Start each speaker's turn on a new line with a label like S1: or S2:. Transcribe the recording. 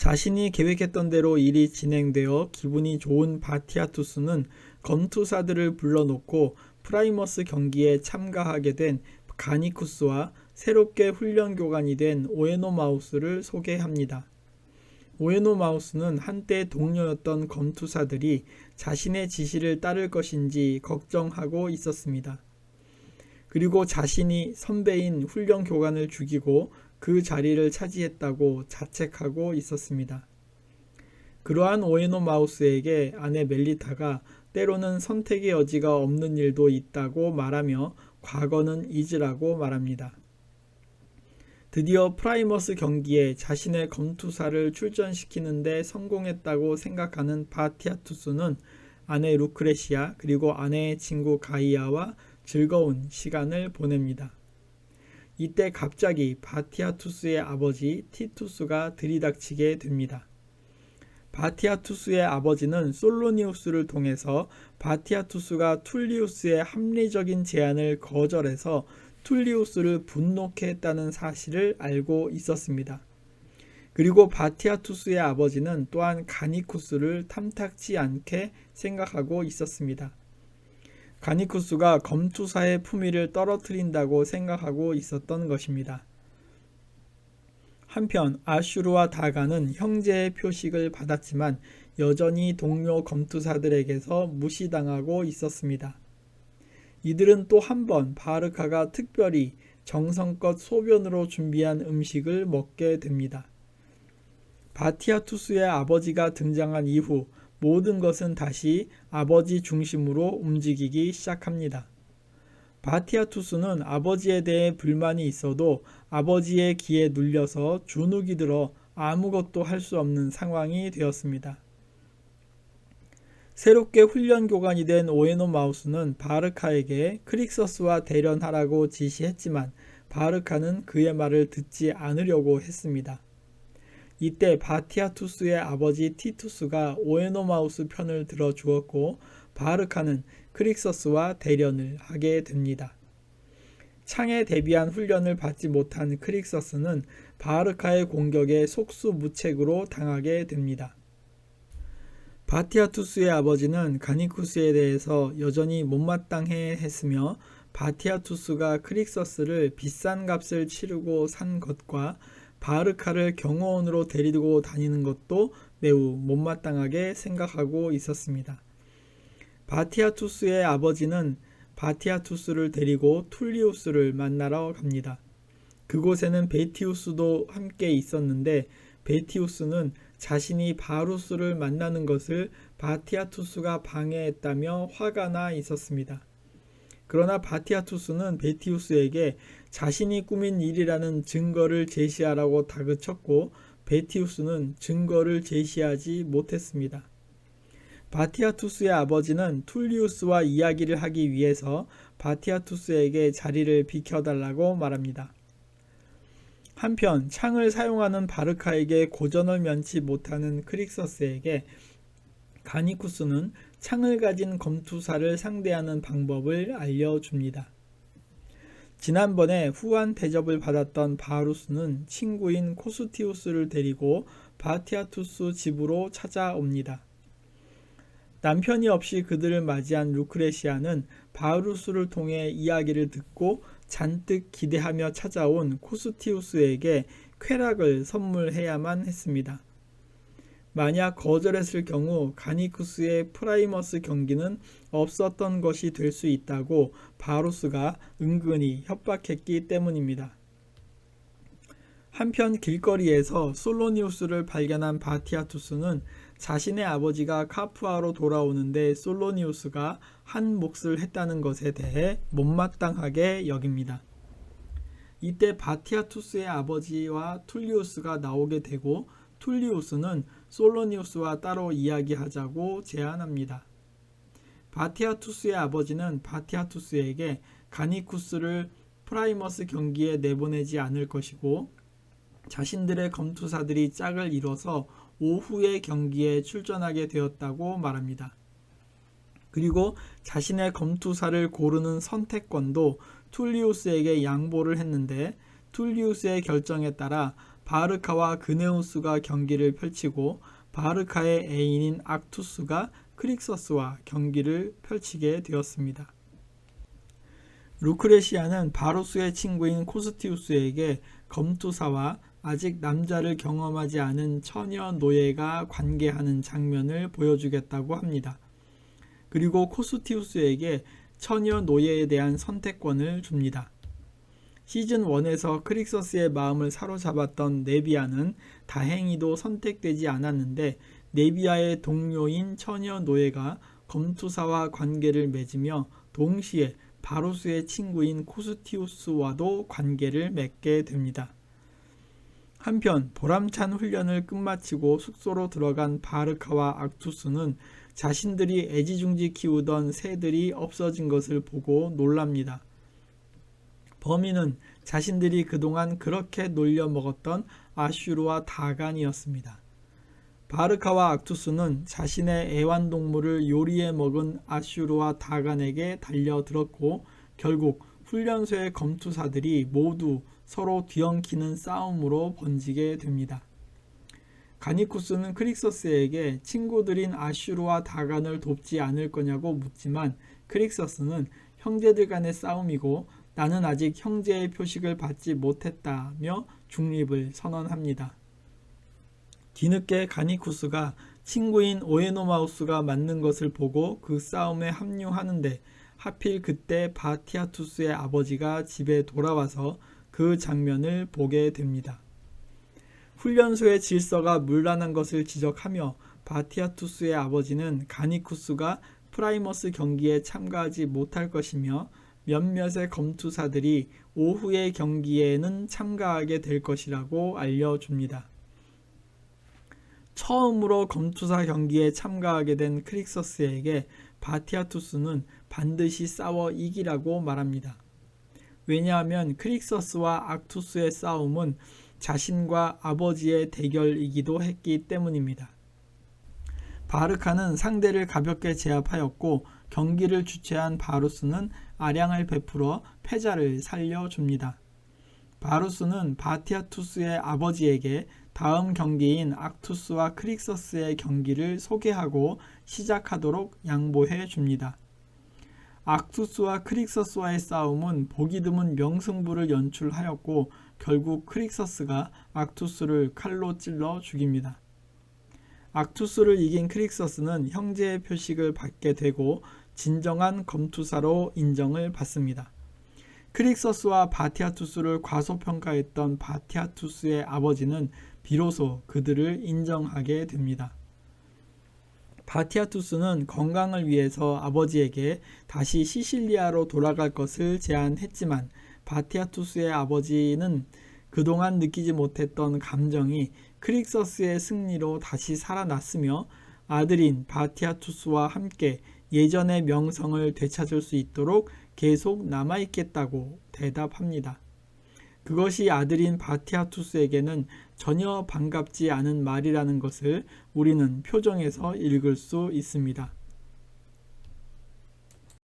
S1: 자신이 계획했던 대로 일이 진행되어 기분이 좋은 바티아투스는 검투사들을 불러놓고 프라이머스 경기에 참가하게 된 가니쿠스와 새롭게 훈련 교관이 된 오에노마우스를 소개합니다. 오에노마우스는 한때 동료였던 검투사들이 자신의 지시를 따를 것인지 걱정하고 있었습니다. 그리고 자신이 선배인 훈련 교관을 죽이고 그 자리를 차지했다고 자책하고 있었습니다. 그러한 오에노마우스에게 아내 멜리타가 때로는 선택의 여지가 없는 일도 있다고 말하며 과거는 잊으라고 말합니다. 드디어 프라이머스 경기에 자신의 검투사를 출전시키는 데 성공했다고 생각하는 바티아투스는 아내 루크레시아 그리고 아내의 친구 가이아와 즐거운 시간을 보냅니다. 이때 갑자기 바티아투스의 아버지 티투스가 들이닥치게 됩니다. 바티아투스의 아버지는 솔로니우스를 통해서 바티아투스가 툴리우스의 합리적인 제안을 거절해서 툴리우스를 분노케 했다는 사실을 알고 있었습니다. 그리고 바티아투스의 아버지는 또한 가니쿠스를 탐탁지 않게 생각하고 있었습니다. 가니쿠스가 검투사의 품위를 떨어뜨린다고 생각하고 있었던 것입니다. 한편 아슈르와 다가는 형제의 표식을 받았지만 여전히 동료 검투사들에게서 무시당하고 있었습니다. 이들은 또 한 번 바르카가 특별히 정성껏 소변으로 준비한 음식을 먹게 됩니다. 바티아투스의 아버지가 등장한 이후 모든 것은 다시 아버지 중심으로 움직이기 시작합니다. 바티아투스는 아버지에 대해 불만이 있어도 아버지의 기에 눌려서 주눅이 들어 아무것도 할 수 없는 상황이 되었습니다. 새롭게 훈련 교관이 된 오에노마우스는 바르카에게 크릭서스와 대련하라고 지시했지만 바르카는 그의 말을 듣지 않으려고 했습니다. 이때 바티아투스의 아버지 티투스가 오에노마우스 편을 들어주었고 바르카는 크릭서스와 대련을 하게 됩니다. 창에 대비한 훈련을 받지 못한 크릭서스는 바르카의 공격에 속수무책으로 당하게 됩니다. 바티아투스의 아버지는 가니쿠스에 대해서 여전히 못마땅해 했으며 바티아투스가 크릭서스를 비싼 값을 치르고 산 것과 바르카를 경호원으로 데리고 다니는 것도 매우 못마땅하게 생각하고 있었습니다. 바티아투스의 아버지는 바티아투스를 데리고 툴리우스를 만나러 갑니다. 그곳에는 베티우스도 함께 있었는데 베티우스는 자신이 바루스를 만나는 것을 바티아투스가 방해했다며 화가 나 있었습니다. 그러나 바티아투스는 베티우스에게 자신이 꾸민 일이라는 증거를 제시하라고 다그쳤고 베티우스는 증거를 제시하지 못했습니다. 바티아투스의 아버지는 툴리우스와 이야기를 하기 위해서 바티아투스에게 자리를 비켜달라고 말합니다. 한편 창을 사용하는 바르카에게 고전을 면치 못하는 크릭서스에게 가니쿠스는 창을 가진 검투사를 상대하는 방법을 알려줍니다. 지난번에 후한 대접을 받았던 바루스는 친구인 코스티우스를 데리고 바티아투스 집으로 찾아옵니다. 남편이 없이 그들을 맞이한 루크레시아는 바루스를 통해 이야기를 듣고 잔뜩 기대하며 찾아온 코스티우스에게 쾌락을 선물해야만 했습니다. 만약 거절했을 경우 가니쿠스의 프라이머스 경기는 없었던 것이 될 수 있다고 바루스가 은근히 협박했기 때문입니다. 한편 길거리에서 솔로니우스를 발견한 바티아투스는 자신의 아버지가 카푸아로 돌아오는데 솔로니우스가 한 몫을 했다는 것에 대해 못마땅하게 여깁니다. 이때 바티아투스의 아버지와 툴리우스가 나오게 되고 툴리우스는 솔로니우스와 따로 이야기하자고 제안합니다. 바티아투스의 아버지는 바티아투스에게 가니쿠스를 프라이머스 경기에 내보내지 않을 것이고 자신들의 검투사들이 짝을 이뤄서 오후의 경기에 출전하게 되었다고 말합니다. 그리고 자신의 검투사를 고르는 선택권도 툴리우스에게 양보를 했는데 툴리우스의 결정에 따라 바르카와 그네우스가 경기를 펼치고 바르카의 애인인 악투스가 크릭서스와 경기를 펼치게 되었습니다. 루크레시아는 바루스의 친구인 코스티우스에게 검투사와 아직 남자를 경험하지 않은 처녀 노예가 관계하는 장면을 보여주겠다고 합니다. 그리고 코스티우스에게 처녀 노예에 대한 선택권을 줍니다. 시즌 1에서 크릭서스의 마음을 사로잡았던 네비아는 다행히도 선택되지 않았는데 네비아의 동료인 처녀 노예가 검투사와 관계를 맺으며 동시에 바루스의 친구인 코스티우스와도 관계를 맺게 됩니다. 한편 보람찬 훈련을 끝마치고 숙소로 들어간 바르카와 악투스는 자신들이 애지중지 키우던 새들이 없어진 것을 보고 놀랍니다. 범인은 자신들이 그동안 그렇게 놀려먹었던 아슈르와 다간이었습니다. 바르카와 악투스는 자신의 애완동물을 요리해 먹은 아슈르와 다간에게 달려들었고 결국 훈련소의 검투사들이 모두 서로 뒤엉키는 싸움으로 번지게 됩니다. 가니쿠스는 크릭서스에게 친구들인 아슈르와 다간을 돕지 않을 거냐고 묻지만 크릭서스는 형제들 간의 싸움이고 나는 아직 형제의 표식을 받지 못했다며 중립을 선언합니다. 뒤늦게 가니쿠스가 친구인 오에노마우스가 맞는 것을 보고 그 싸움에 합류하는데 하필 그때 바티아투스의 아버지가 집에 돌아와서 그 장면을 보게 됩니다. 훈련소의 질서가 문란한 것을 지적하며 바티아투스의 아버지는 가니쿠스가 프라이머스 경기에 참가하지 못할 것이며 몇몇의 검투사들이 오후의 경기에는 참가하게 될 것이라고 알려줍니다. 처음으로 검투사 경기에 참가하게 된 크릭서스에게 바티아투스는 반드시 싸워 이기라고 말합니다. 왜냐하면 크릭서스와 악투스의 싸움은 자신과 아버지의 대결이기도 했기 때문입니다. 바르카는 상대를 가볍게 제압하였고 경기를 주최한 바루스는 아량을 베풀어 패자를 살려줍니다. 바루스는 바티아투스의 아버지에게 다음 경기인 악투스와 크릭서스의 경기를 소개하고 시작하도록 양보해 줍니다. 악투스와 크릭서스와의 싸움은 보기 드문 명승부를 연출하였고 결국 크릭서스가 악투스를 칼로 찔러 죽입니다. 악투스를 이긴 크릭서스는 형제의 표식을 받게 되고 진정한 검투사로 인정을 받습니다. 크릭서스와 바티아투스를 과소평가했던 바티아투스의 아버지는 비로소 그들을 인정하게 됩니다. 바티아투스는 건강을 위해서 아버지에게 다시 시실리아로 돌아갈 것을 제안했지만 바티아투스의 아버지는 그동안 느끼지 못했던 감정이 크릭서스의 승리로 다시 살아났으며 아들인 바티아투스와 함께 예전의 명성을 되찾을 수 있도록 계속 남아있겠다고 대답합니다. 그것이 아들인 바티아투스에게는 전혀 반갑지 않은 말이라는 것을 우리는 표정에서 읽을 수 있습니다.